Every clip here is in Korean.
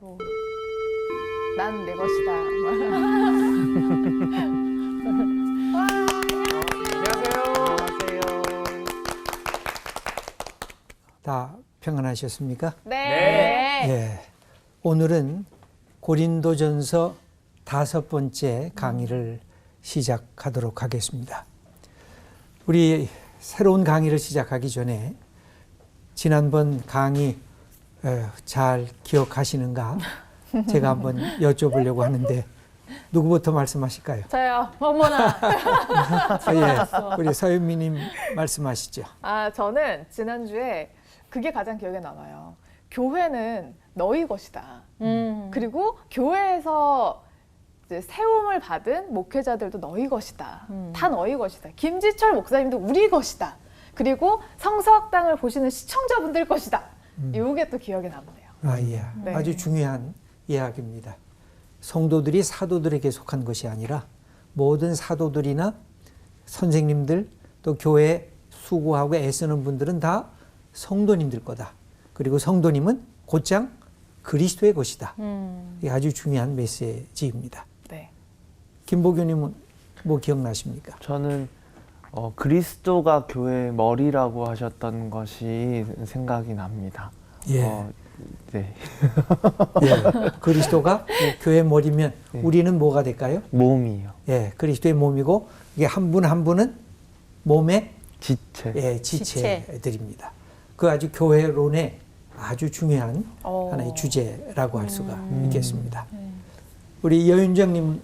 바로 난 내 것이다. 와, 안녕하세요. 다 평안하셨습니까? 네. 예. 오늘은 고린도전서 5번째 강의를 시작하도록 하겠습니다. 우리 새로운 강의를 시작하기 전에 지난번 강의 잘 기억하시는가? 제가 한번 여쭤보려고 하는데 누구부터 말씀하실까요? 저요. 어머나. 예, 우리 서윤미님 말씀하시죠. 저는 지난주에 그게 가장 기억에 남아요. 교회는 너희 것이다. 그리고 교회에서 이제 세움을 받은 목회자들도 너희 것이다. 다 너희 것이다. 김지철 목사님도 우리 것이다. 그리고 성서학당을 보시는 시청자분들 것이다. 이게 또 기억에 남네요. 예. 네. 아주 중요한 이야기입니다. 성도들이 사도들에게 속한 것이 아니라 모든 사도들이나 선생님들 또 교회에 수고하고 애쓰는 분들은 다 성도님들 거다. 그리고 성도님은 곧장 그리스도의 것이다. 이게 아주 중요한 메시지입니다. 네. 김보교님은 뭐 기억나십니까? 저는 그리스도가 교회의 머리라고 하셨던 것이 생각이 납니다. 예. 네. 예. 그리스도가 교회의 머리면 네. 우리는 뭐가 될까요? 몸이요. 예, 그리스도의 몸이고 이게 한 분 한 분은 몸의 지체. 지체들입니다. 그 아주 교회론의 아주 중요한 하나의 주제라고 할 수가 있겠습니다. 우리 여윤정님.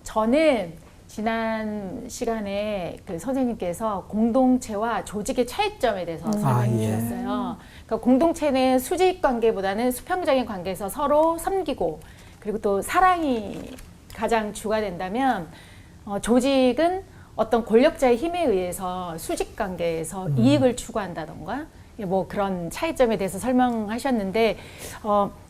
저는 지난 시간에 그 선생님께서 공동체와 조직의 차이점에 대해서 설명해 예. 주셨어요. 그러니까 공동체는 수직 관계보다는 수평적인 관계에서 서로 섬기고 그리고 또 사랑이 가장 주가 된다면 조직은 어떤 권력자의 힘에 의해서 수직 관계에서 이익을 추구한다던가 뭐 그런 차이점에 대해서 설명하셨는데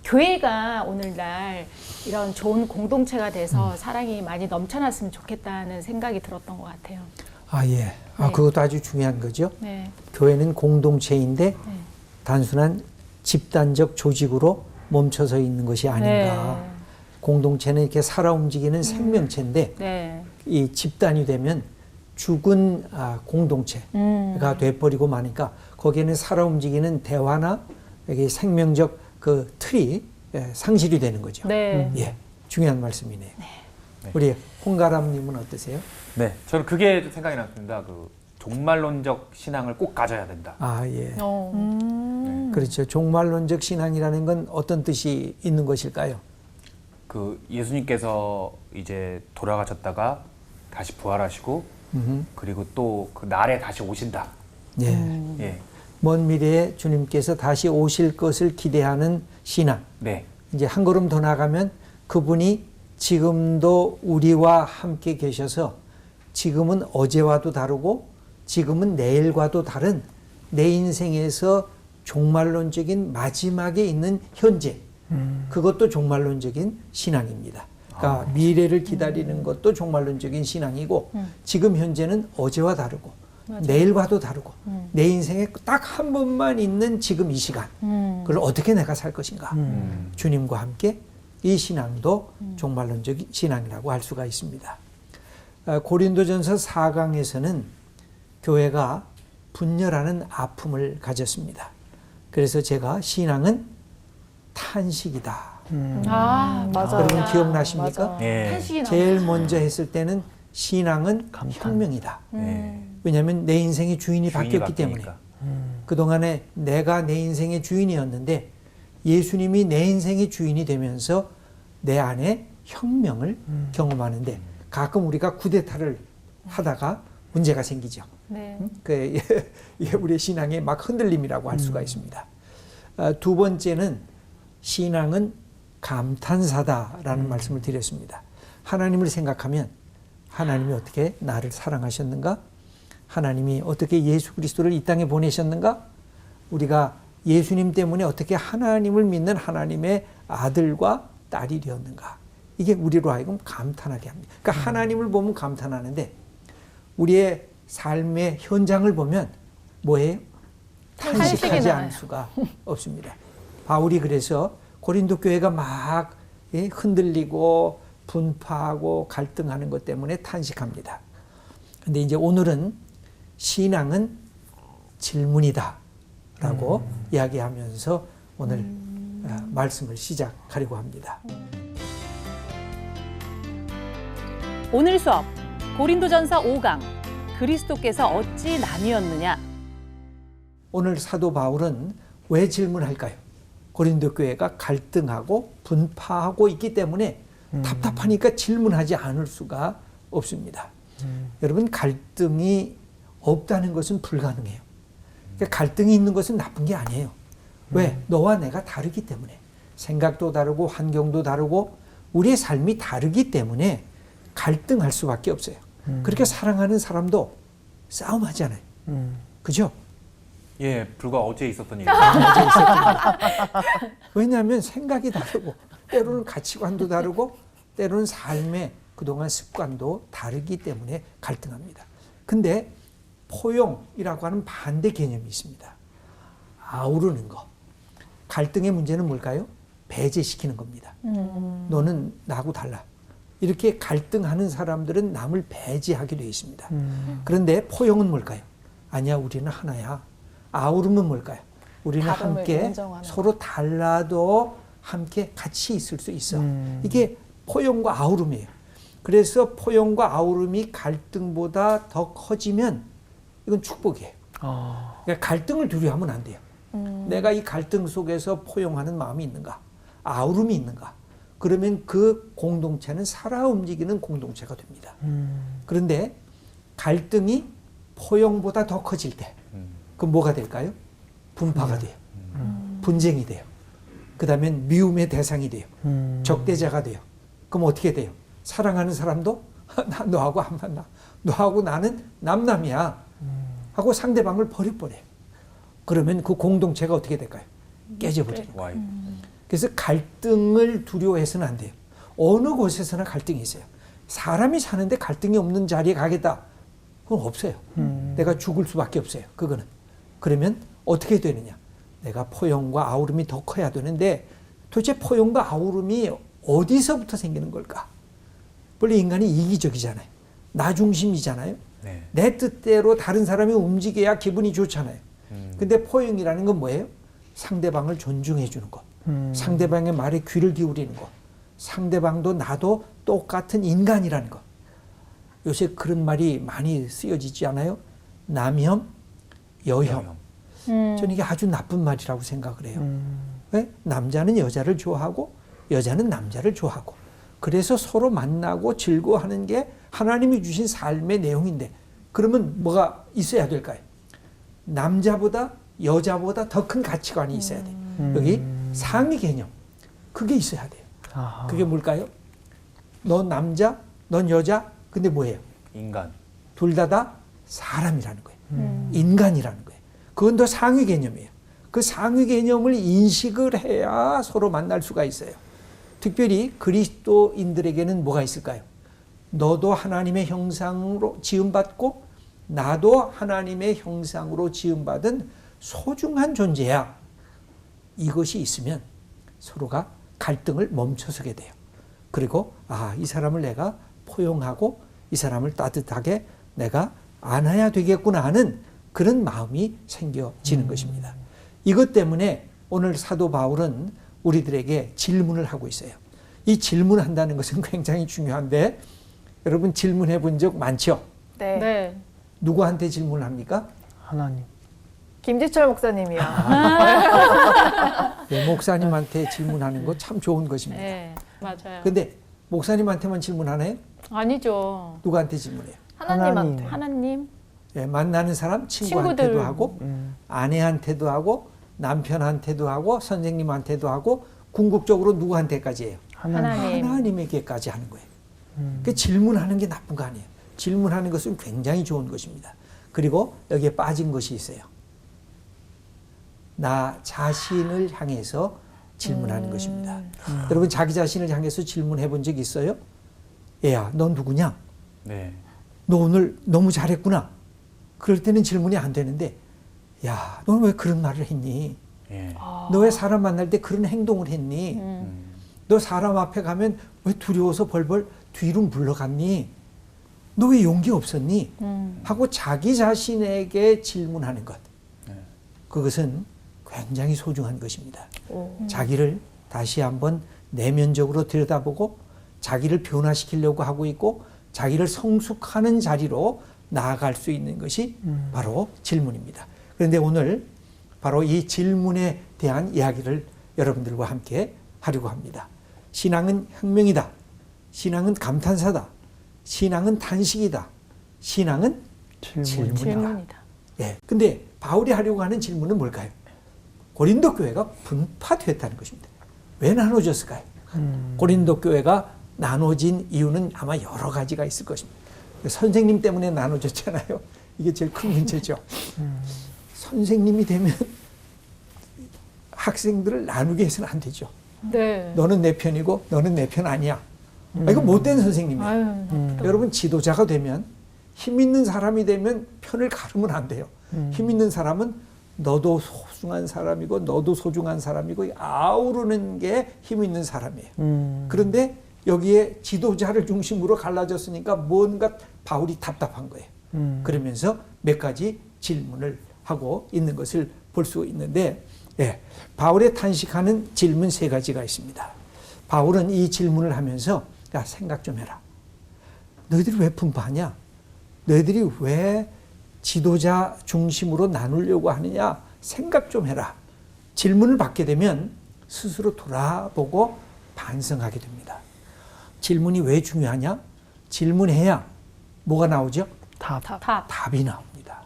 교회가 오늘날 이런 좋은 공동체가 돼서 사랑이 많이 넘쳐났으면 좋겠다는 생각이 들었던 것 같아요. 예. 네. 그것도 아주 중요한 거죠. 네. 교회는 공동체인데 네. 단순한 집단적 조직으로 멈춰서 있는 것이 아닌가. 네. 공동체는 이렇게 살아 움직이는 생명체인데 네. 이 집단이 되면 죽은 공동체가 돼버리고 마니까 거기에는 살아 움직이는 대화나 여기 생명적 그 틀이 상실이 되는 거죠. 네. 예, 중요한 말씀이네요. 우리 홍가람님은 어떠세요? 네, 저는 그게 생각이 났습니다. 그 종말론적 신앙을 꼭 가져야 된다. 예. 네. 그렇죠. 종말론적 신앙이라는 건 어떤 뜻이 있는 것일까요? 그 예수님께서 이제 돌아가셨다가 다시 부활하시고 그리고 또 그 날에 다시 오신다. 예. 예, 먼 미래에 주님께서 다시 오실 것을 기대하는 신앙. 네, 이제 한 걸음 더 나가면 그분이 지금도 우리와 함께 계셔서 지금은 어제와도 다르고 지금은 내일과도 다른 내 인생에서 종말론적인 마지막에 있는 현재. 그것도 종말론적인 신앙입니다. 그러니까 미래를 기다리는 것도 종말론적인 신앙이고 지금 현재는 어제와 다르고 내일과도 다르고 내 인생에 딱 한 번만 있는 지금 이 시간 그걸 어떻게 내가 살 것인가 주님과 함께 이 신앙도 종말론적인 신앙이라고 할 수가 있습니다. 고린도전서 4강에서는 교회가 분열하는 아픔을 가졌습니다. 그래서 제가 신앙은 탄식이다. 맞아요. 여러분 기억나십니까? 맞아. 예, 탄식이 제일 나와요. 먼저 했을 때는 신앙은 감탄. 혁명이다. 예. 왜냐하면 내 인생의 주인이 바뀌었기 바뀌니까. 때문에. 그동안에 내가 내 인생의 주인이었는데 예수님이 내 인생의 주인이 되면서 내 안에 혁명을 경험하는데 가끔 우리가 쿠데타를 하다가 문제가 생기죠. 네. 이게 우리의 신앙의 막 흔들림이라고 할 수가 있습니다. 두 번째는 신앙은 감탄사다라는 말씀을 드렸습니다. 하나님을 생각하면 하나님이 어떻게 나를 사랑하셨는가? 하나님이 어떻게 예수 그리스도를 이 땅에 보내셨는가? 우리가 예수님 때문에 어떻게 하나님을 믿는 하나님의 아들과 딸이 되었는가? 이게 우리로 하여금 감탄하게 합니다. 그러니까 하나님을 보면 감탄하는데 우리의 삶의 현장을 보면 뭐예요? 탄식하지 않을 수가 없습니다. 바울이 그래서 고린도 교회가 막 흔들리고 분파하고 갈등하는 것 때문에 탄식합니다. 근데 이제 오늘은 신앙은 질문이다 라고 이야기하면서 오늘 말씀을 시작하려고 합니다. 오늘 수업 고린도전서 5강 그리스도께서 어찌 나뉘었느냐. 오늘 사도 바울은 왜 질문할까요? 고린도 교회가 갈등하고 분파하고 있기 때문에 답답하니까 질문하지 않을 수가 없습니다. 여러분, 갈등이 없다는 것은 불가능해요. 그러니까 갈등이 있는 것은 나쁜 게 아니에요. 왜? 너와 내가 다르기 때문에. 생각도 다르고 환경도 다르고 우리의 삶이 다르기 때문에 갈등할 수밖에 없어요. 그렇게 사랑하는 사람도 싸움하잖아요. 그죠? 예, 불과 어제 있었던 일이에요. 왜냐하면 생각이 다르고 때로는 가치관도 다르고 때로는 삶의 그동안 습관도 다르기 때문에 갈등합니다. 근데 포용이라고 하는 반대 개념이 있습니다. 아우르는 거. 갈등의 문제는 뭘까요? 배제시키는 겁니다. 너는 나하고 달라. 이렇게 갈등하는 사람들은 남을 배제하게 되어 있습니다. 그런데 포용은 뭘까요? 아니야, 우리는 하나야. 아우르면 뭘까요? 우리는 다름을 함께 인정하는 서로 달라도 함께 같이 있을 수 있어. 이게 포용과 아우름이에요. 그래서 포용과 아우름이 갈등보다 더 커지면 이건 축복이에요. 그러니까 갈등을 두려워하면 안 돼요. 내가 이 갈등 속에서 포용하는 마음이 있는가? 아우름이 있는가? 그러면 그 공동체는 살아 움직이는 공동체가 됩니다. 그런데 갈등이 포용보다 더 커질 때 그럼 뭐가 될까요? 분파가 돼요. 분쟁이 돼요. 그 다음엔 미움의 대상이 돼요. 적대자가 돼요. 그럼 어떻게 돼요? 사랑하는 사람도 나 너하고 안 만나. 너하고 나는 남남이야. 하고 상대방을 버려버려요. 그러면 그 공동체가 어떻게 될까요? 깨져버리는 거예요. 그래서 갈등을 두려워해서는 안 돼요. 어느 곳에서나 갈등이 있어요. 사람이 사는데 갈등이 없는 자리에 가겠다. 그건 없어요. 내가 죽을 수밖에 없어요. 그거는. 그러면 어떻게 되느냐? 내가 포용과 아우름이 더 커야 되는데 도대체 포용과 아우름이 어디서부터 생기는 걸까? 원래 인간이 이기적이잖아요. 나 중심이잖아요. 네. 내 뜻대로 다른 사람이 움직여야 기분이 좋잖아요. 근데 포용이라는 건 뭐예요? 상대방을 존중해 주는 것. 상대방의 말에 귀를 기울이는 것. 상대방도 나도 똑같은 인간이라는 것. 요새 그런 말이 많이 쓰여지지 않아요? 남혐, 여혐. 저는 이게 아주 나쁜 말이라고 생각을 해요. 왜? 남자는 여자를 좋아하고 여자는 남자를 좋아하고 그래서 서로 만나고 즐거워하는 게 하나님이 주신 삶의 내용인데 그러면 뭐가 있어야 될까요? 남자보다 여자보다 더 큰 가치관이 있어야 돼요. 여기 상위 개념. 그게 있어야 돼요. 그게 뭘까요? 넌 남자, 넌 여자, 근데 뭐예요? 인간. 둘 다 사람이라는 거예요. 인간이라는 거예요. 그건 더 상위 개념이에요. 그 상위 개념을 인식을 해야 서로 만날 수가 있어요. 특별히 그리스도인들에게는 뭐가 있을까요? 너도 하나님의 형상으로 지음받고 나도 하나님의 형상으로 지음받은 소중한 존재야. 이것이 있으면 서로가 갈등을 멈춰서게 돼요. 그리고 이 사람을 내가 포용하고 이 사람을 따뜻하게 내가 안아야 되겠구나 하는 그런 마음이 생겨지는 것입니다. 이것 때문에 오늘 사도 바울은 우리들에게 질문을 하고 있어요. 이 질문한다는 것은 굉장히 중요한데 여러분 질문해 본 적 많죠? 네. 네. 누구한테 질문을 합니까? 하나님. 김지철 목사님이요. 네, 목사님한테 질문하는 거 참 좋은 것입니다. 네, 맞아요. 근데 목사님한테만 질문하나요? 아니죠. 누구한테 질문해요? 하나님한테. 하나님. 예, 만나는 사람 친구한테도 친구들. 하고 아내한테도 하고 남편한테도 하고 선생님한테도 하고 궁극적으로 누구한테까지 해요? 하나님. 하나님에게까지 하는 거예요. 그 질문하는 게 나쁜 거 아니에요. 질문하는 것은 굉장히 좋은 것입니다. 그리고 여기에 빠진 것이 있어요. 나 자신을 향해서 질문하는 것입니다. 여러분 자기 자신을 향해서 질문해 본 적 있어요? 얘야, 넌 누구냐? 네. 너 오늘 너무 잘했구나. 그럴 때는 질문이 안 되는데 야, 너는 왜 그런 말을 했니? 예. 너 왜 사람 만날 때 그런 행동을 했니? 너 사람 앞에 가면 왜 두려워서 벌벌 뒤로 물러갔니? 너 왜 용기 없었니? 하고 자기 자신에게 질문하는 것. 그것은 굉장히 소중한 것입니다. 자기를 다시 한번 내면적으로 들여다보고 자기를 변화시키려고 하고 있고 자기를 성숙하는 자리로 나아갈 수 있는 것이 바로 질문입니다. 그런데 오늘 바로 이 질문에 대한 이야기를 여러분들과 함께 하려고 합니다. 신앙은 혁명이다. 신앙은 감탄사다. 신앙은 단식이다. 신앙은 질문이다. 질문이다. 예. 근데 바울이 하려고 하는 질문은 뭘까요? 고린도 교회가 분파되었다는 것입니다. 왜 나눠졌을까요? 고린도 교회가 나눠진 이유는 아마 여러 가지가 있을 것입니다. 선생님 때문에 나눠졌잖아요. 이게 제일 큰 문제죠. 선생님이 되면 학생들을 나누게 해서는 안 되죠. 네. 너는 내 편이고 너는 내 편 아니야. 이거 못된 선생님이에요. 아유, 여러분 지도자가 되면 힘 있는 사람이 되면 편을 가르면 안 돼요. 힘 있는 사람은 너도 소중한 사람이고 너도 소중한 사람이고 아우르는 게 힘 있는 사람이에요. 그런데 여기에 지도자를 중심으로 갈라졌으니까 뭔가 바울이 답답한 거예요. 그러면서 몇 가지 질문을 하고 있는 것을 볼 수 있는데 예, 바울의 탄식하는 질문 3가지가 있습니다. 바울은 이 질문을 하면서 야 생각 좀 해라. 너희들이 왜 분파하냐? 너희들이 왜 지도자 중심으로 나누려고 하느냐? 생각 좀 해라. 질문을 받게 되면 스스로 돌아보고 반성하게 됩니다. 질문이 왜 중요하냐? 질문해야 뭐가 나오죠? 답. 답이 나옵니다.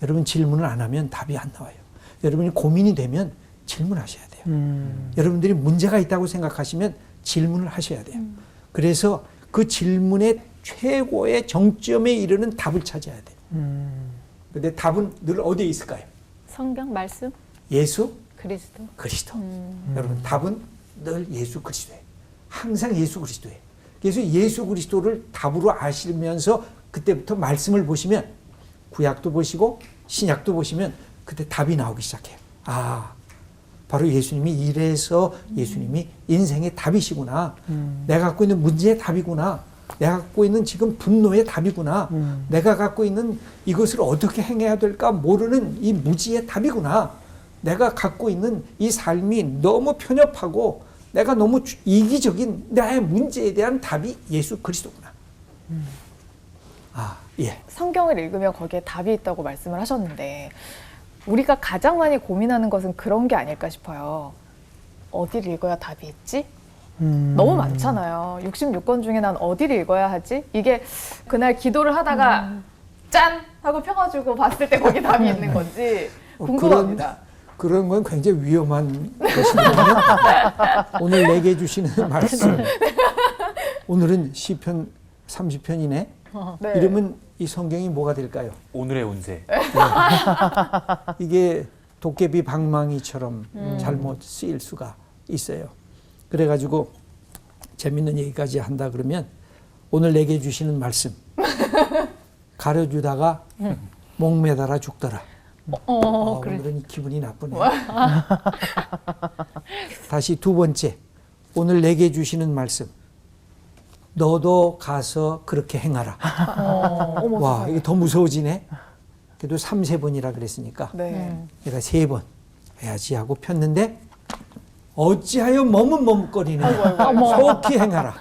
여러분 질문을 안 하면 답이 안 나와요. 여러분이 고민이 되면 질문하셔야 돼요. 여러분들이 문제가 있다고 생각하시면 질문을 하셔야 돼요. 그래서 그 질문의 최고의 정점에 이르는 답을 찾아야 돼요. 근데 답은 늘 어디에 있을까요? 성경 말씀 예수 그리스도. 그리스도. 여러분 답은 늘 예수 그리스도예요. 항상 예수 그리스도예요. 그래서 예수 그리스도를 답으로 아시면서 그때부터 말씀을 보시면 구약도 보시고 신약도 보시면 그때 답이 나오기 시작해요. 아, 바로 예수님이 이래서 예수님이 인생의 답이시구나. 내가 갖고 있는 문제의 답이구나. 내가 갖고 있는 지금 분노의 답이구나. 내가 갖고 있는 이것을 어떻게 행해야 될까 모르는 이 무지의 답이구나. 내가 갖고 있는 이 삶이 너무 편협하고 내가 너무 이기적인 나의 문제에 대한 답이 예수 그리스도구나. 아, 예. 성경을 읽으면 거기에 답이 있다고 말씀을 하셨는데 우리가 가장 많이 고민하는 것은 그런 게 아닐까 싶어요. 어디를 읽어야 답이 있지? 너무 많잖아요. 66권 중에 난 어디를 읽어야 하지? 이게 그날 기도를 하다가 짠! 하고 펴가지고 봤을 때 거기 답이 있는 건지 궁금합니다. 그런 건 굉장히 위험한 것이거든요. 오늘 내게 주시는 말씀. 오늘은 시편 30편이네. 네. 이러면 이 성경이 뭐가 될까요? 오늘의 운세. 이게 도깨비 방망이처럼 잘못 쓰일 수가 있어요. 그래가지고 재밌는 얘기까지 한다 그러면 오늘 내게 주시는 말씀 가려주다가 목 매달아 죽더라. 그래. 오늘은 기분이 나쁘네. 다시 2번째 오늘 내게 주시는 말씀 너도 가서 그렇게 행하라. 어머, 와 세상에. 이게 더 무서워지네. 그래도 3-4번이라 그랬으니까 네. 내가 3번 해야지 하고 폈는데 어찌하여 머뭇머뭇거리는 속히 행하라.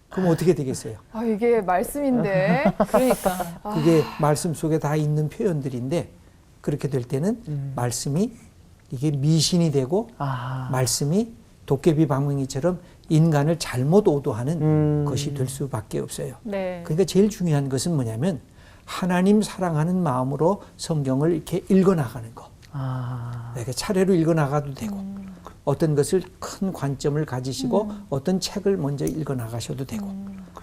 그럼 어떻게 되겠어요? 아, 이게 말씀인데. 그러니까. 그게 말씀 속에 다 있는 표현들인데 그렇게 될 때는 말씀이 이게 미신이 되고 말씀이 도깨비 방망이처럼 인간을 잘못 오도하는 것이 될 수밖에 없어요. 네. 그러니까 제일 중요한 것은 뭐냐면 하나님 사랑하는 마음으로 성경을 이렇게 읽어나가는 거. 이렇게 차례로 읽어나가도 되고 어떤 것을 큰 관점을 가지시고 어떤 책을 먼저 읽어나가셔도 되고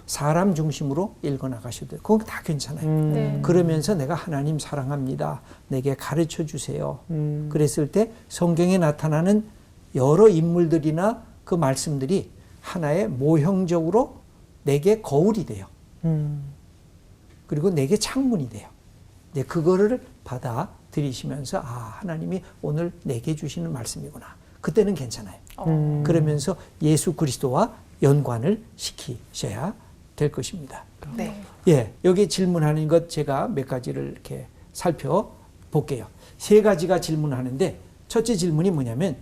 사람 중심으로 읽어나가셔도 되고 그건 다 괜찮아요. 네. 그러면서 내가 하나님 사랑합니다. 내게 가르쳐 주세요. 그랬을 때 성경에 나타나는 여러 인물들이나 그 말씀들이 하나의 모형적으로 내게 거울이 돼요. 그리고 내게 창문이 돼요. 이제 그거를 받아 드리시면서 아, 하나님이 오늘 내게 주시는 말씀이구나. 그때는 괜찮아요. 그러면서 예수 그리스도와 연관을 시키셔야 될 것입니다. 네. 예, 여기 질문하는 것 제가 몇 가지를 이렇게 살펴볼게요. 세 가지가 질문하는데 첫째 질문이 뭐냐면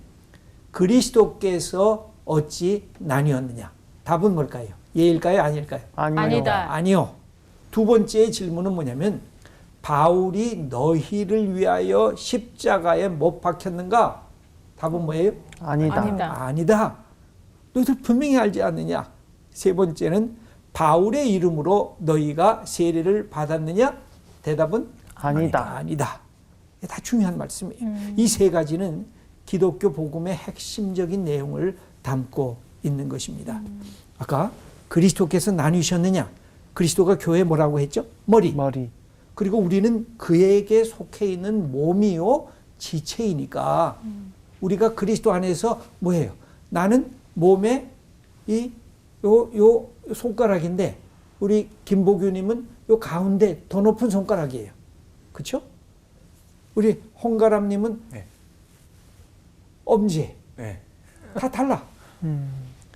그리스도께서 어찌 나뉘었느냐? 답은 뭘까요? 예일까요? 아닐까요? 아니요. 아니다. 아니요. 두 번째 질문은 뭐냐면 바울이 너희를 위하여 십자가에 못 박혔는가? 답은 뭐예요? 아니다. 아니다. 아니다. 너희들 분명히 알지 않느냐? 세 번째는 바울의 이름으로 너희가 세례를 받았느냐? 대답은 아니다. 아니다. 이게 다 중요한 말씀이에요. 이 세 가지는 기독교 복음의 핵심적인 내용을 담고 있는 것입니다. 아까 그리스도께서 나뉘셨느냐? 그리스도가 교회 뭐라고 했죠? 머리. 머리. 그리고 우리는 그에게 속해 있는 몸이요 지체이니까 우리가 그리스도 안에서 뭐예요? 나는 몸에 요 손가락인데 우리 김보규님은 요 가운데 더 높은 손가락이에요. 그렇죠? 우리 홍가람님은 네. 엄지 네. 다 달라.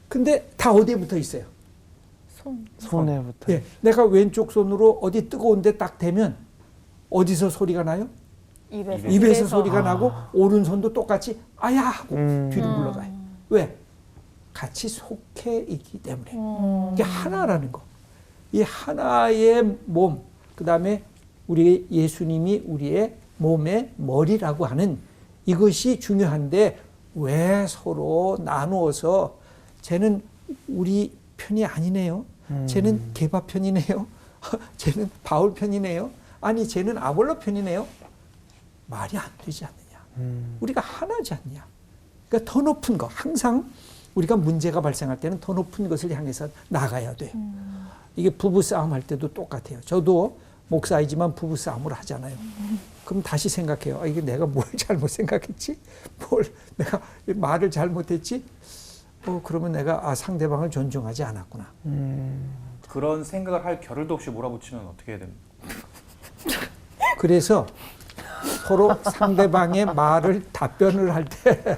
근데 다 어디에 붙어 있어요? 손에 붙어. 예, 내가 왼쪽 손으로 어디 뜨거운데 딱 대면 어디서 소리가 나요? 입에서. 입에서 소리가 나고 오른손도 똑같이 아야 하고 뒤로 물러가요. 왜? 같이 속해 있기 때문에. 이게 하나라는 거. 이 하나의 몸, 그 다음에 우리 예수님이 우리의 몸의 머리라고 하는 이것이 중요한데 왜 서로 나누어서 쟤는 우리 편이 아니네요. 쟤는 게바 편이네요. 쟤는 바울 편이네요. 아니 쟤는 아볼로 편이네요. 말이 안 되지 않느냐. 우리가 하나지 않냐. 그러니까 더 높은 거 항상 우리가 문제가 발생할 때는 더 높은 것을 향해서 나가야 돼요. 이게 부부싸움 할 때도 똑같아요. 저도 목사이지만 부부싸움을 하잖아요. 그럼 다시 생각해요. 아, 이게 내가 뭘 잘못 생각했지? 뭘 내가 말을 잘못했지? 그러면 내가 상대방을 존중하지 않았구나. 그런 생각을 할 겨를도 없이 몰아붙이면 어떻게 해야 됩니까? 그래서 서로 상대방의 말을 답변을 할 때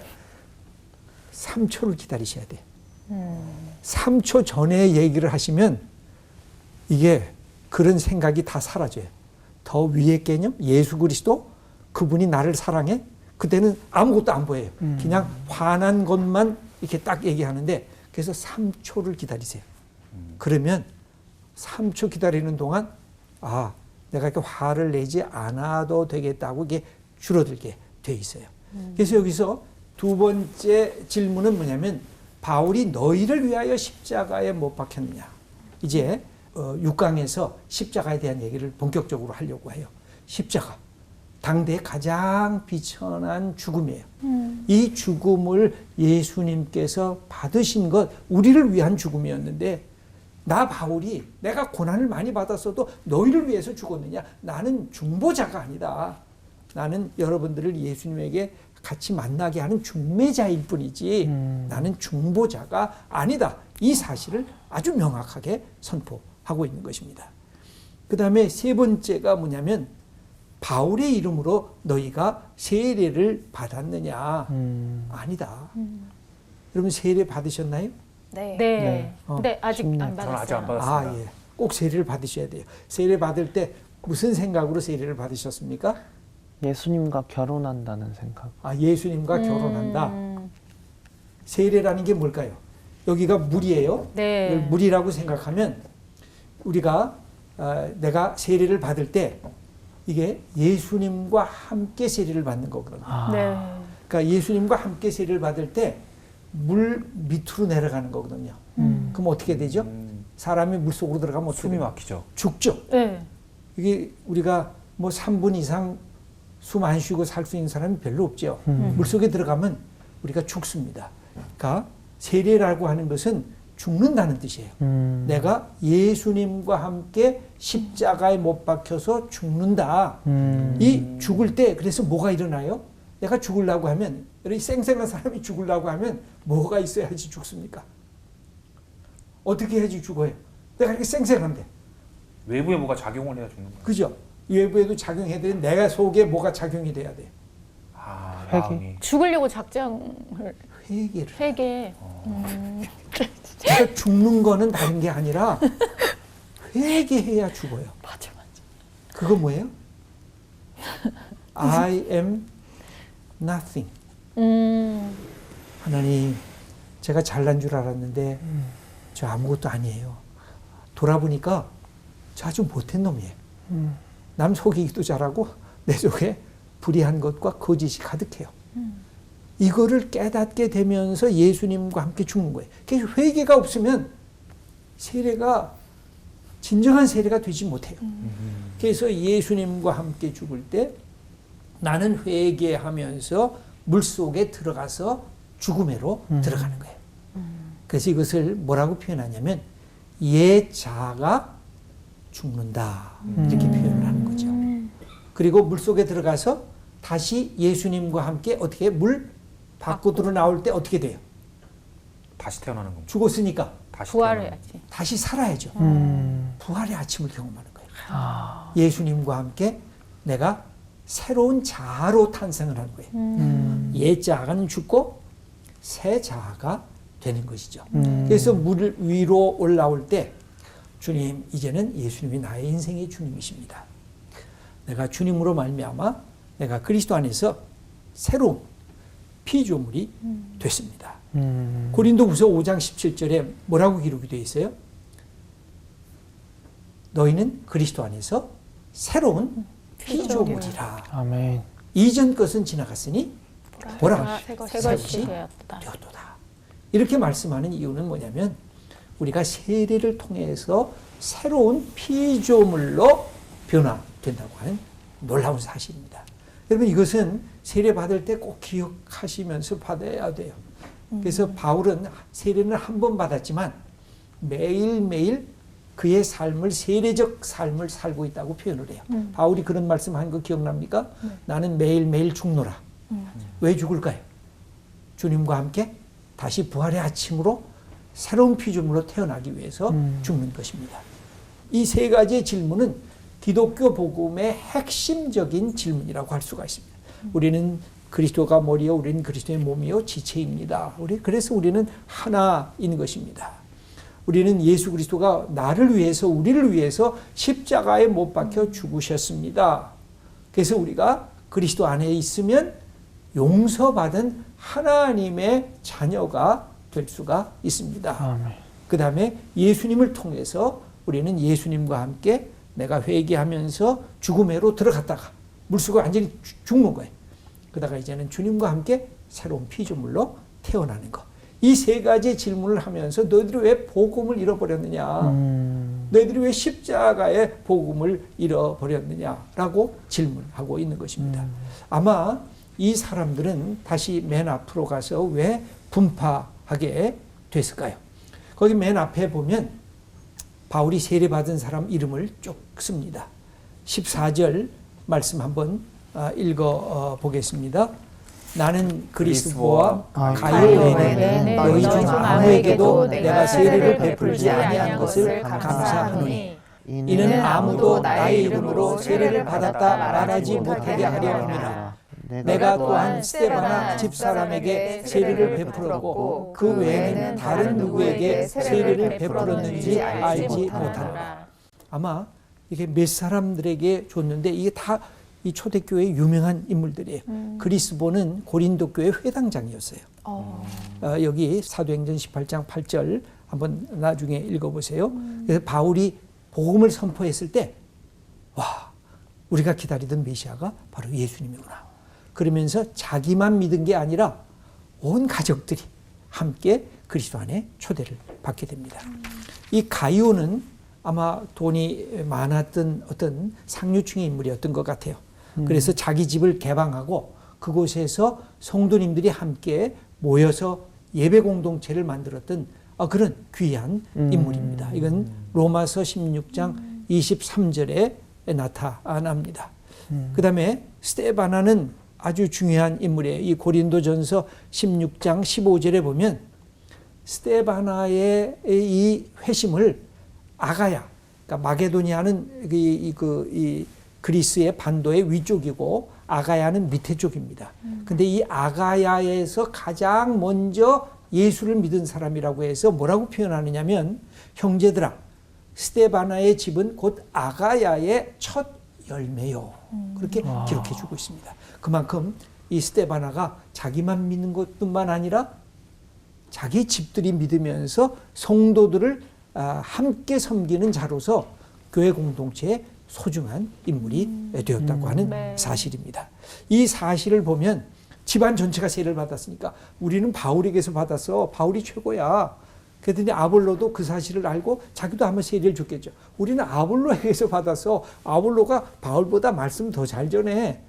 3초를 기다리셔야 돼요. 3초 전에 얘기를 하시면 이게 그런 생각이 다 사라져요. 더 위의 개념, 예수 그리스도, 그분이 나를 사랑해? 그때는 아무것도 안 보여요. 그냥 화난 것만 이렇게 딱 얘기하는데 그래서 3초를 기다리세요. 그러면 3초 기다리는 동안 내가 이렇게 화를 내지 않아도 되겠다고 이게 줄어들게 돼 있어요. 그래서 여기서 두 번째 질문은 뭐냐면 바울이 너희를 위하여 십자가에 못 박혔느냐. 이제 6강에서 십자가에 대한 얘기를 본격적으로 하려고 해요. 십자가. 당대의 가장 비천한 죽음이에요. 이 죽음을 예수님께서 받으신 것 우리를 위한 죽음이었는데 나 바울이 내가 고난을 많이 받았어도 너희를 위해서 죽었느냐? 나는 중보자가 아니다. 나는 여러분들을 예수님에게 같이 만나게 하는 중매자일 뿐이지 나는 중보자가 아니다. 이 사실을 아주 명확하게 선포하고 있는 것입니다. 그 다음에 세 번째가 뭐냐면 바울의 이름으로 너희가 세례를 받았느냐? 아니다. 여러분 세례 받으셨나요? 네. 네. 근데 아직 안 저는 받았어요. 아직 안 받았습니다. 예. 꼭 세례를 받으셔야 돼요. 세례 받을 때 무슨 생각으로 세례를 받으셨습니까? 예수님과 결혼한다는 생각. 예수님과 결혼한다. 세례라는 게 뭘까요? 여기가 물이에요. 네. 이걸 물이라고 생각하면 우리가 내가 세례를 받을 때 이게 예수님과 함께 세례를 받는 거거든요. 네. 그러니까 예수님과 함께 세례를 받을 때 물 밑으로 내려가는 거거든요. 그럼 어떻게 되죠? 사람이 물 속으로 들어가면 어떻게 숨이 돼요? 막히죠. 죽죠. 네. 이게 우리가 뭐 3분 이상 숨 안 쉬고 살 수 있는 사람이 별로 없죠. 물 속에 들어가면 우리가 죽습니다. 그러니까 세례라고 하는 것은 죽는다는 뜻이에요. 내가 예수님과 함께 십자가에 못 박혀서 죽는다. 이 죽을 때 그래서 뭐가 일어나요? 내가 죽으려고 하면 이렇게 쌩쌩한 사람이 죽으려고 하면 뭐가 있어야지 죽습니까? 어떻게 해야지 죽어요? 내가 이렇게 쌩쌩한데. 외부에 뭐가 작용을 해야 죽는 거예요. 그죠? 외부에도 작용해야 돼. 내가 속에 뭐가 작용이 돼야 돼. 아, 회개. 마음이. 죽으려고 작정을 회개를. 회개. 제가 죽는 거는 다른 게 아니라 회개해야 죽어요. 맞아. 그거 뭐예요? I am nothing. 하나님, 제가 잘난 줄 알았는데 저 아무것도 아니에요. 돌아보니까 저 아주 못된 놈이에요. 남 속이기도 잘하고 내 속에 불의한 것과 거짓이 가득해요. 이거를 깨닫게 되면서 예수님과 함께 죽는 거예요. 그래서 회개가 없으면 세례가 진정한 세례가 되지 못해요. 그래서 예수님과 함께 죽을 때 나는 회개하면서 물속에 들어가서 죽음으로 들어가는 거예요. 그래서 이것을 뭐라고 표현하냐면 옛자가 죽는다 이렇게 표현을 하는 거죠. 그리고 물속에 들어가서 다시 예수님과 함께 어떻게 물 밖으로 나올 때 어떻게 돼요? 다시 태어나는 겁니다. 죽었으니까 다시 부활해야지. 다시 살아야죠. 부활의 아침을 경험하는 거예요. 아, 예수님과 함께 내가 새로운 자아로 탄생을 하는 거예요. 옛 자아는 죽고 새 자아가 되는 것이죠. 그래서 물 위로 올라올 때 주님, 이제는 예수님이 나의 인생의 주님이십니다. 내가 주님으로 말미암아 내가 그리스도 안에서 새로운 피조물이 됐습니다. 고린도후서 5장 17절에 뭐라고 기록이 되어 있어요? 너희는 그리스도 안에서 새로운 피조물이라. 아멘. 이전 것은 지나갔으니 보라 새 새 것이 것이 되었다. 되었도다. 이렇게 말씀하는 이유는 뭐냐면 우리가 세례를 통해서 새로운 피조물로 변화된다고 하는 놀라운 사실입니다. 여러분, 이것은 세례 받을 때 꼭 기억하시면서 받아야 돼요. 그래서 바울은 세례는 한 번 받았지만 매일매일 그의 삶을, 세례적 삶을 살고 있다고 표현을 해요. 바울이 그런 말씀한 거 기억납니까? 나는 매일매일 죽노라. 왜 죽을까요? 주님과 함께 다시 부활의 아침으로 새로운 피조물로 태어나기 위해서 죽는 것입니다. 이 세 가지의 질문은 기독교 복음의 핵심적인 질문이라고 할 수가 있습니다. 우리는 그리스도가 머리요, 우리는 그리스도의 몸이요, 지체입니다. 그래서 우리는 하나인 것입니다. 우리는 예수 그리스도가 나를 위해서, 우리를 위해서 십자가에 못 박혀 죽으셨습니다. 그래서 우리가 그리스도 안에 있으면 용서받은 하나님의 자녀가 될 수가 있습니다. 아멘. 그 다음에 예수님을 통해서 우리는 예수님과 함께 내가 회개하면서 죽음으로 들어갔다가 물속에 완전히 죽는 거예요. 그러다가 이제는 주님과 함께 새로운 피조물로 태어나는 거. 이 세 가지 질문을 하면서 너희들이 왜 복음을 잃어버렸느냐? 너희들이 왜 십자가의 복음을 잃어버렸느냐라고 질문하고 있는 것입니다. 아마 이 사람들은 다시 맨 앞으로 가서 왜 분파하게 됐을까요? 거기 맨 앞에 보면 바울이 세례받은 사람 이름을 쭉 씁니다. 14절 말씀 한번 읽어 보겠습니다. 나는 그리스도와 가요 외에는 너희 중 아무에게도 내가 세례를 베풀지 아니한 것을 감사하노니 이는 아무도 나의 이름으로 세례를 받았다 말하지 못하게 하려 함이라. 내가 또한 스데바나 집사람에게 세례를 베풀었고 그 외에는 다른 누구에게 세례를 베풀었는지 알지 못하노라. 아마 이게 몇 사람들에게 줬는데 이게 다 이 초대교회의 유명한 인물들이에요. 그리스보는 고린도 교회 회당장이었어요. 여기 사도행전 18장 8절 한번 나중에 읽어보세요. 그래서 바울이 복음을 선포했을 때 와, 우리가 기다리던 메시아가 바로 예수님이구나. 그러면서 자기만 믿은 게 아니라 온 가족들이 함께 그리스도 안에 초대를 받게 됩니다. 이 가이오는 아마 돈이 많았던 어떤 상류층의 인물이었던 것 같아요. 그래서 자기 집을 개방하고 그곳에서 성도님들이 함께 모여서 예배 공동체를 만들었던 그런 귀한 인물입니다. 이건 로마서 16장 23절에 나타납니다. 그 다음에 스데바나는 아주 중요한 인물이에요. 이 고린도전서 16장 15절에 보면 스데바나의 이 회심을 아가야, 그러니까 마게도니아는 그리스의 반도의 위쪽이고 아가야는 밑에 쪽입니다. 근데 이 아가야에서 가장 먼저 예수를 믿은 사람이라고 해서 뭐라고 표현하느냐면 형제들아 스데바나의 집은 곧 아가야의 첫 열매요. 그렇게 기록해 주고 있습니다. 그만큼 이 스데바나가 자기만 믿는 것뿐만 아니라 자기 집들이 믿으면서 성도들을 함께 섬기는 자로서 교회 공동체의 소중한 인물이 되었다고 하는 사실입니다. 이 사실을 보면 집안 전체가 세례를 받았으니까 우리는 바울에게서 받았어. 바울이 최고야. 그랬더니 아볼로도 그 사실을 알고 자기도 한번 세례를 줬겠죠. 우리는 아볼로에게서 받아서 아볼로가 바울보다 말씀 더 잘 전해.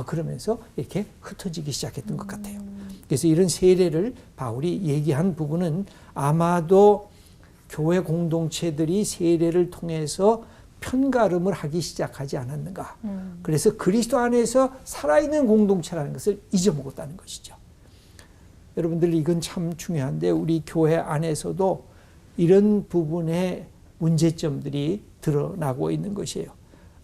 그러면서 이렇게 흩어지기 시작했던 것 같아요. 그래서 이런 세례를 바울이 얘기한 부분은 아마도 교회 공동체들이 세례를 통해서 편가름을 하기 시작하지 않았는가. 그래서 그리스도 안에서 살아있는 공동체라는 것을 잊어먹었다는 것이죠. 여러분들 이건 참 중요한데 우리 교회 안에서도 이런 부분의 문제점들이 드러나고 있는 것이에요.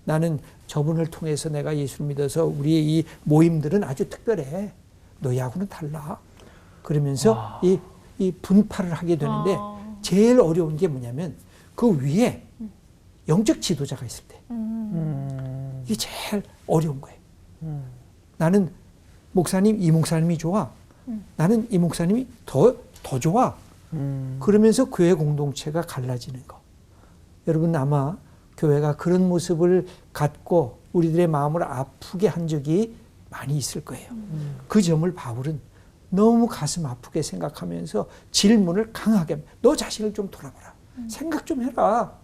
나는 저분을 통해서 내가 예수를 믿어서 우리의 이 모임들은 아주 특별해. 너희하고는 달라. 그러면서 이 분파를 하게 되는데 제일 어려운 게 뭐냐면 그 위에 영적 지도자가 있을 때 이게 제일 어려운 거예요. 나는 목사님, 이 목사님이 좋아. 나는 이 목사님이 더 좋아. 그러면서 교회 공동체가 갈라지는 거. 여러분 아마 교회가 그런 모습을 갖고 우리들의 마음을 아프게 한 적이 많이 있을 거예요. 그 점을 바울은 너무 가슴 아프게 생각하면서 질문을 강하게 합니다. 너 자신을 좀 돌아봐라. 생각 좀 해라.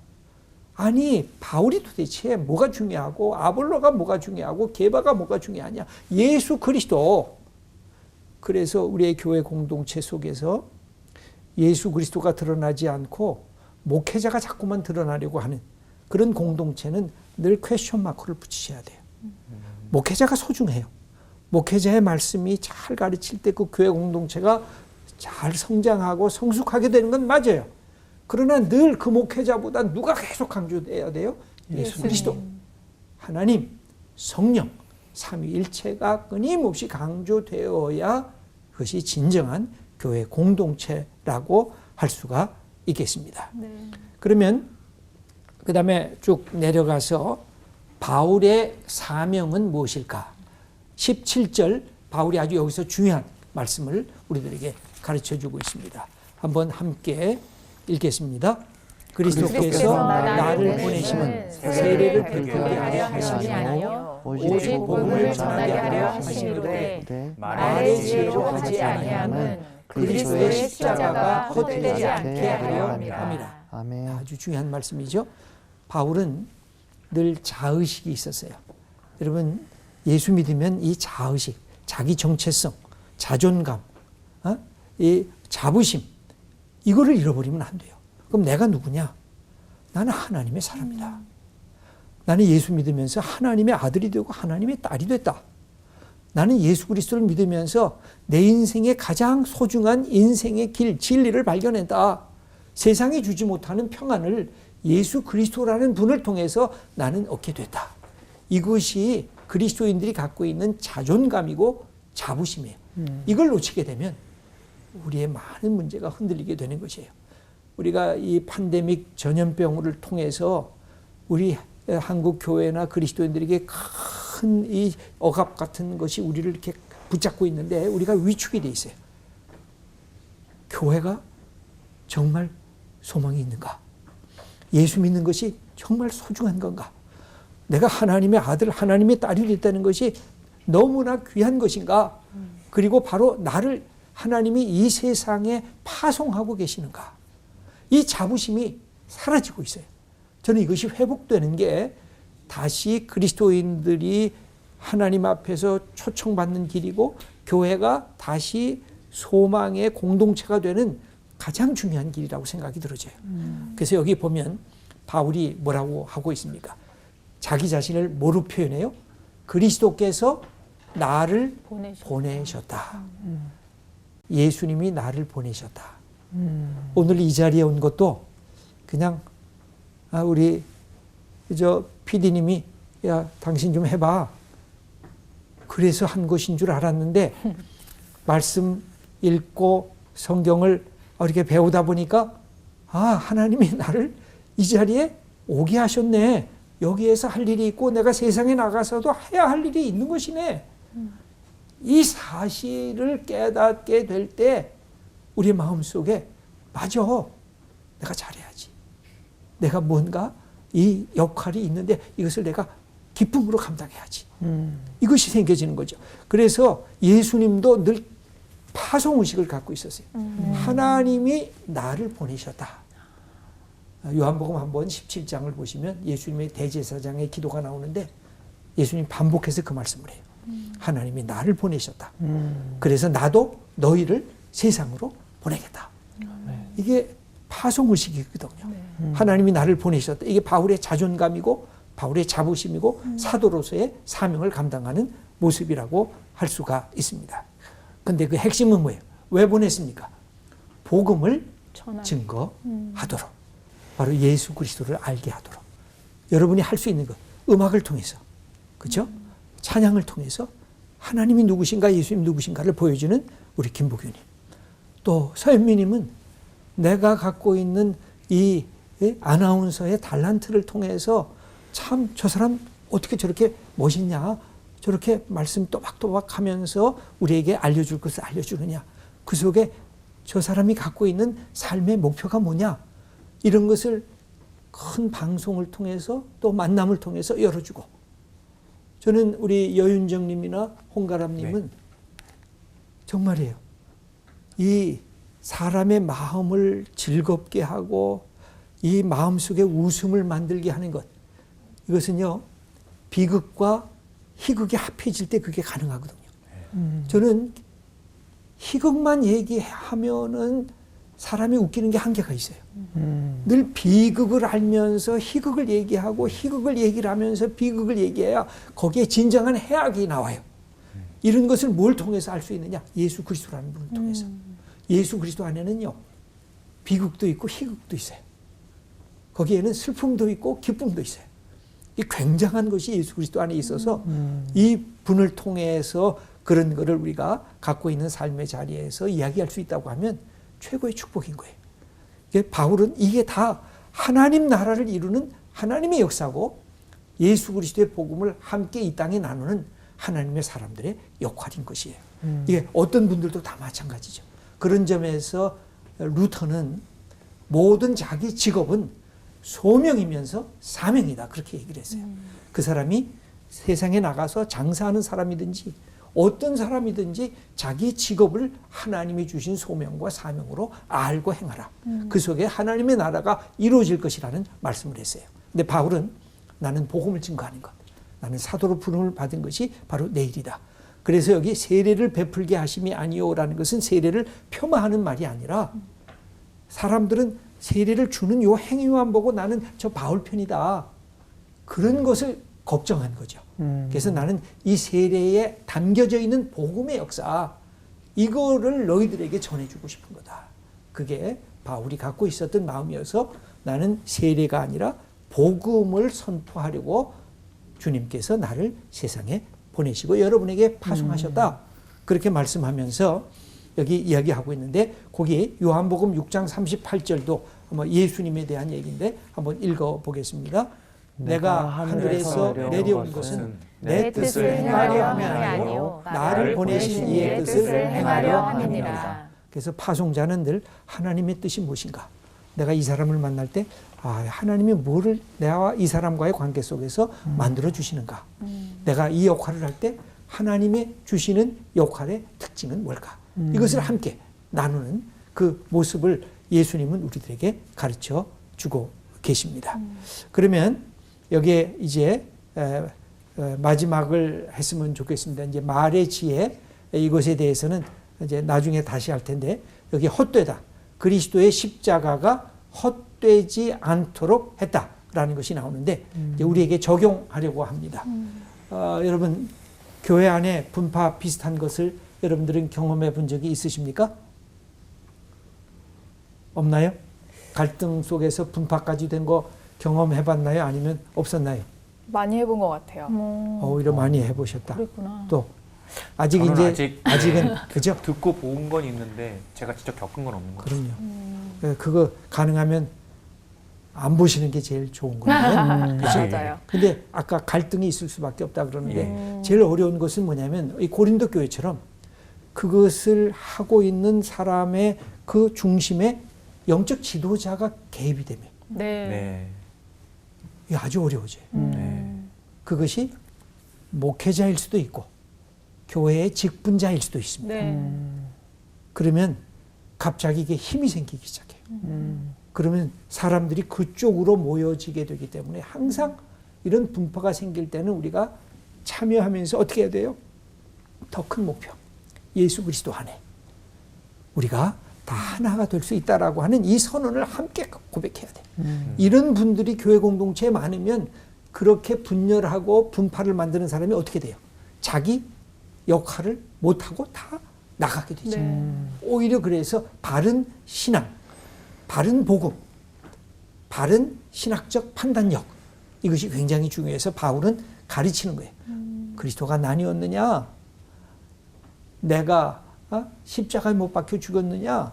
아니 바울이 도대체 뭐가 중요하고 아볼로가 뭐가 중요하고 게바가 뭐가 중요하냐. 예수 그리스도. 그래서 우리의 교회 공동체 속에서 예수 그리스도가 드러나지 않고 목회자가 자꾸만 드러나려고 하는 그런 공동체는 늘 퀘스천 마크를 붙이셔야 돼요. 목회자가 소중해요. 목회자의 말씀이 잘 가르칠 때 그 교회 공동체가 잘 성장하고 성숙하게 되는 건 맞아요. 그러나 늘 그 목회자보다 누가 계속 강조돼야 돼요? 예수 그리스도. 하나님, 성령, 삼위일체가 끊임없이 강조되어야 그것이 진정한 교회 공동체라고 할 수가 있겠습니다. 그러면 그 다음에 쭉 내려가서 바울의 사명은 무엇일까? 17절 바울이 아주 여기서 중요한 말씀을 우리들에게 가르쳐주고 있습니다. 한번 함께 읽겠습니다. 그리스도께서 나를 보내심은 세례를 베풀게 하려 하심이 아니요 오직 복음을 전하게 하려 하심이로되 말의 지혜로 하지 아니함은 그리스도의 십자가가 헛되지 않게 하려 함이라. 아멘. 아주 중요한 말씀이죠. 바울은 늘 자의식이 있었어요. 여러분 예수 믿으면 이 자의식, 자기 정체성, 자존감, 이 자부심 이거를 잃어버리면 안 돼요. 그럼 내가 누구냐? 나는 하나님의 사람이다. 나는 예수 믿으면서 하나님의 아들이 되고 하나님의 딸이 됐다. 나는 예수 그리스도를 믿으면서 내 인생의 가장 소중한 인생의 길, 진리를 발견했다. 세상이 주지 못하는 평안을 예수 그리스도라는 분을 통해서 나는 얻게 됐다. 이것이 그리스도인들이 갖고 있는 자존감이고 자부심이에요. 이걸 놓치게 되면 우리의 많은 문제가 흔들리게 되는 것이에요. 우리가 이 팬데믹 전염병을 통해서 우리 한국 교회나 그리스도인들에게 큰 이 억압 같은 것이 우리를 이렇게 붙잡고 있는데 우리가 위축이 돼 있어요. 교회가 정말 소망이 있는가? 예수 믿는 것이 정말 소중한 건가? 내가 하나님의 아들, 하나님의 딸이 됐다는 것이 너무나 귀한 것인가? 그리고 바로 나를 하나님이 이 세상에 파송하고 계시는가? 이 자부심이 사라지고 있어요. 저는 이것이 회복되는 게 다시 그리스도인들이 하나님 앞에서 초청받는 길이고 교회가 다시 소망의 공동체가 되는 가장 중요한 길이라고 생각이 들어져요. 그래서 여기 보면 바울이 뭐라고 하고 있습니까? 자기 자신을 뭐로 표현해요? 그리스도께서 나를 보내셨다. 예수님이 나를 보내셨다. 오늘 이 자리에 온 것도 그냥 우리 PD님이 야, 당신 좀 해봐. 그래서 한 것인 줄 알았는데 말씀 읽고 성경을 이렇게 배우다 보니까 하나님이 나를 이 자리에 오게 하셨네. 여기에서 할 일이 있고 내가 세상에 나가서도 해야 할 일이 있는 것이네. 이 사실을 깨닫게 될 때 우리 마음속에 맞아. 내가 잘해야지. 내가 뭔가 이 역할이 있는데 이것을 내가 기쁨으로 감당해야지. 이것이 생겨지는 거죠. 그래서 예수님도 늘 파송의식을 갖고 있었어요. 하나님이 나를 보내셨다. 요한복음 한번 17장을 보시면 예수님의 대제사장의 기도가 나오는데 예수님 반복해서 그 말씀을 해요. 하나님이 나를 보내셨다. 그래서 나도 너희를 세상으로 보내겠다. 이게 파송의식이거든요. 하나님이 나를 보내셨다. 이게 바울의 자존감이고 바울의 자부심이고 사도로서의 사명을 감당하는 모습이라고 할 수가 있습니다. 근데 그 핵심은 뭐예요? 왜 보냈습니까? 복음을 증거하도록. 바로 예수 그리스도를 알게 하도록. 여러분이 할 수 있는 것. 음악을 통해서. 그렇죠? 찬양을 통해서 하나님이 누구신가 예수님 누구신가를 보여주는 우리 김복윤님. 또 서현미님은 내가 갖고 있는 이 아나운서의 달란트를 통해서 참 저 사람 어떻게 저렇게 멋있냐, 저렇게 말씀 또박또박 하면서 우리에게 알려줄 것을 알려주느냐, 그 속에 저 사람이 갖고 있는 삶의 목표가 뭐냐, 이런 것을 큰 방송을 통해서 또 만남을 통해서 열어주고, 저는 우리 여윤정님이나 홍가람님은 정말이에요. 이 사람의 마음을 즐겁게 하고 이 마음속에 웃음을 만들게 하는 것, 이것은요 비극과 희극이 합해질 때 그게 가능하거든요. 저는 희극만 얘기하면은 사람이 웃기는 게 한계가 있어요. 늘 비극을 알면서 희극을 얘기하고 희극을 얘기를 하면서 비극을 얘기해야 거기에 진정한 해악이 나와요. 이런 것을 뭘 통해서 알 수 있느냐? 예수 그리스도라는 분을 통해서. 예수 그리스도 안에는요 비극도 있고 희극도 있어요. 거기에는 슬픔도 있고 기쁨도 있어요. 이 굉장한 것이 예수 그리스도 안에 있어서 이 분을 통해서 그런 거를 우리가 갖고 있는 삶의 자리에서 이야기할 수 있다고 하면 최고의 축복인 거예요. 바울은 이게 다 하나님 나라를 이루는 하나님의 역사고 예수 그리스도의 복음을 함께 이 땅에 나누는 하나님의 사람들의 역할인 것이에요. 이게 어떤 분들도 다 마찬가지죠. 그런 점에서 루터는 모든 자기 직업은 소명이면서 사명이다, 그렇게 얘기를 했어요. 그 사람이 세상에 나가서 장사하는 사람이든지 어떤 사람이든지 자기 직업을 하나님이 주신 소명과 사명으로 알고 행하라. 그 속에 하나님의 나라가 이루어질 것이라는 말씀을 했어요. 근데 바울은 나는 복음을 증거하는 것, 나는 사도로 부름을 받은 것이 바로 내 일이다. 그래서 여기 세례를 베풀게 하심이 아니오라는 것은 세례를 폄하하는 말이 아니라 사람들은 세례를 주는 요 행위만 보고 나는 저 바울 편이다, 그런 것을 걱정한 거죠. 그래서 나는 이 세례에 담겨져 있는 복음의 역사, 이거를 너희들에게 전해주고 싶은 거다. 그게 바울이 갖고 있었던 마음이어서 나는 세례가 아니라 복음을 선포하려고 주님께서 나를 세상에 보내시고 여러분에게 파송하셨다. 그렇게 말씀하면서 여기 이야기하고 있는데 거기 요한복음 6장 38절도 예수님에 대한 얘기인데 한번 읽어보겠습니다. 내가 하늘에서 내려온 것은 내 뜻을 행하려 함이 아니요 나를 보내신 이의 뜻을 행하려 함이니라. 그래서 파송자는 늘 하나님의 뜻이 무엇인가, 내가 이 사람을 만날 때 하나님이 뭐를 내와 이 사람과의 관계 속에서 만들어 주시는가, 내가 이 역할을 할 때 하나님의 주시는 역할의 특징은 뭘까, 이것을 함께 나누는 그 모습을 예수님은 우리들에게 가르쳐 주고 계십니다. 그러면 여기에 이제 마지막을 했으면 좋겠습니다. 이제 말의 지혜, 이것에 대해서는 이제 나중에 다시 할 텐데, 여기 헛되다, 그리스도의 십자가가 헛되지 않도록 했다라는 것이 나오는데 이제 우리에게 적용하려고 합니다. 여러분 교회 안에 분파 비슷한 것을 여러분들은 경험해 본 적이 있으십니까? 없나요? 갈등 속에서 분파까지 된 거 경험해 봤나요? 아니면 없었나요? 많이 해본 것 같아요. 오히려 많이 해보셨다. 그랬구나. 또 아직 저는 이제 아직은 그죠? 듣고 본 건 있는데 제가 직접 겪은 건 없는 거예요. 그럼요. 그거 가능하면 안 보시는 게 제일 좋은 거예요. 그죠? 맞아요. 근데 아까 갈등이 있을 수밖에 없다 그러는데 제일 어려운 것은 뭐냐면 이 고린도 교회처럼 그것을 하고 있는 사람의 그 중심에 영적 지도자가 개입이 되면 네. 네. 이게 아주 어려워져요. 네. 그것이 목회자일 수도 있고 교회의 직분자일 수도 있습니다. 네. 그러면 갑자기 이게 힘이 생기기 시작해요. 그러면 사람들이 그쪽으로 모여지게 되기 때문에 항상 이런 분파가 생길 때는 우리가 참여하면서 어떻게 해야 돼요? 더 큰 목표. 예수 그리스도 안에 우리가 다 하나가 될 수 있다라고 하는 이 선언을 함께 고백해야 돼. 이런 분들이 교회 공동체에 많으면 그렇게 분열하고 분파를 만드는 사람이 어떻게 돼요? 자기 역할을 못하고 다 나가게 되죠. 오히려 그래서 바른 신앙, 바른 복음, 바른 신학적 판단력 이것이 굉장히 중요해서 바울은 가르치는 거예요. 그리스도가 나뉘었느냐? 내가 십자가에 못 박혀 죽었느냐?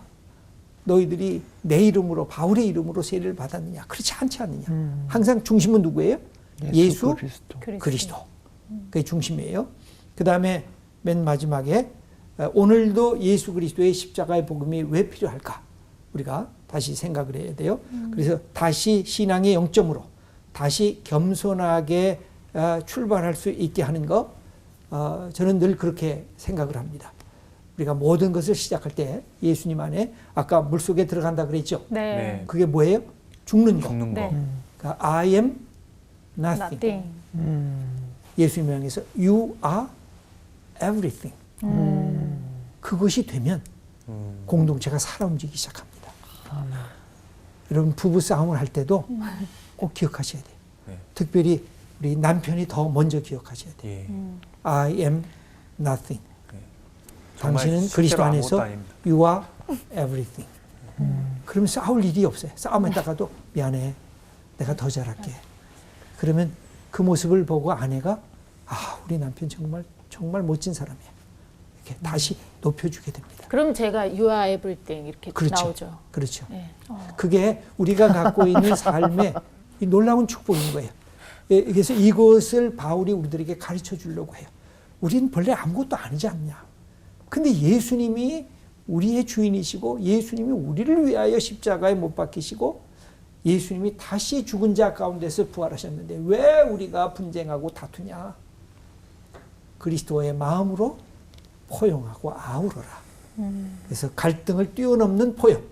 너희들이 내 이름으로 바울의 이름으로 세례를 받았느냐? 그렇지 않지 않느냐? 항상 중심은 누구예요? 예수 그리스도. 그리스도. 그게 중심이에요. 그 다음에 맨 마지막에 오늘도 예수 그리스도의 십자가의 복음이 왜 필요할까? 우리가 다시 생각을 해야 돼요. 그래서 다시 신앙의 영점으로 다시 겸손하게 출발할 수 있게 하는 거 저는 늘 그렇게 생각을 합니다. 우리가 모든 것을 시작할 때 예수님 안에 아까 물속에 들어간다 그랬죠. 네. 네. 그게 뭐예요? 죽는 거. 죽는 거. 네. 그러니까 I am nothing. Nothing. 예수님 명에서 You are everything. 그것이 되면 공동체가 살아 움직이기 시작합니다. 여러분 부부 싸움을 할 때도 꼭 기억하셔야 돼요. 네. 특별히 우리 남편이 더 먼저 기억하셔야 돼요. 예. I am nothing. 정말 당신은 실제로 그리스도 아무것도 안에서 아닙니다. You are everything. 그러면 싸울 일이 없어요. 싸움했다가도 미안해. 내가 더 잘할게. 그러면 그 모습을 보고 아내가 우리 남편 정말 멋진 사람이야. 이렇게 다시 높여주게 됩니다. 그럼 제가 You are everything 이렇게 그렇죠. 나오죠. 그렇죠. 네. 그게 우리가 갖고 있는 삶의 이 놀라운 축복인 거예요. 그래서 이것을 바울이 우리들에게 가르쳐 주려고 해요. 우리는 본래 아무것도 아니지 않냐. 근데 예수님이 우리의 주인이시고 예수님이 우리를 위하여 십자가에 못 박히시고 예수님이 다시 죽은 자 가운데서 부활하셨는데 왜 우리가 분쟁하고 다투냐. 그리스도의 마음으로 포용하고 아우러라. 그래서 갈등을 뛰어넘는 포용.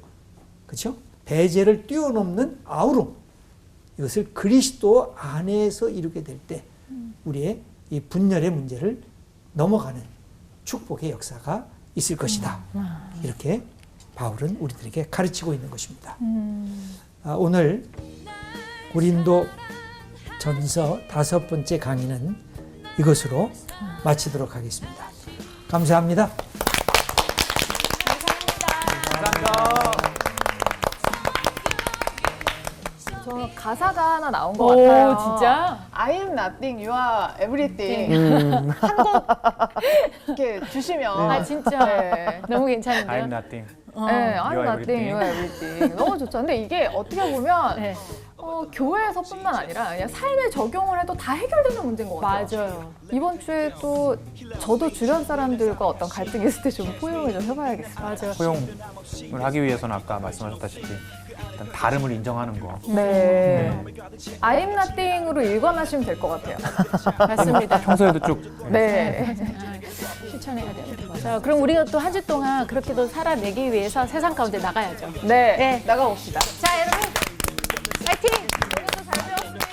그렇죠? 배제를 뛰어넘는 아우름. 이것을 그리스도 안에서 이루게 될 때 우리의 이 분열의 문제를 넘어가는 축복의 역사가 있을 것이다. 이렇게 바울은 우리들에게 가르치고 있는 것입니다. 오늘 고린도 전서 5번째 강의는 이것으로 마치도록 하겠습니다. 감사합니다. 저는 가사가 하나 나온 것 오, 같아요. 진짜? I am nothing, you are everything. 한 곡 이렇게 주시면. 진짜 네. 너무 괜찮은데요? I'm nothing. 네, I'm You are nothing, you are everything. 너무 좋죠. 근데 이게 어떻게 보면 네. 교회에서뿐만 아니라 그냥 삶에 적용을 해도 다 해결되는 문제인 것 같아요. 맞아요. 이번 주에 또 저도 주변 사람들과 어떤 갈등이 있을 때 좀 포용을 좀 해봐야겠어요. 맞아요. 포용을 하기 위해서는 아까 말씀하셨다시피 일단 다름을 인정하는 거. 네. I am nothing으로 일관하시면 될 것 같아요. 맞습니다. 평소에도 쭉 네. 실천해야 돼요. 자, 그럼 우리가 또 한 주 동안 그렇게도 살아내기 위해서 세상 가운데 나가야죠. 네. 네. 나가봅시다. 자, 여러분, 파이팅! 오늘도 잘 배웠습니다.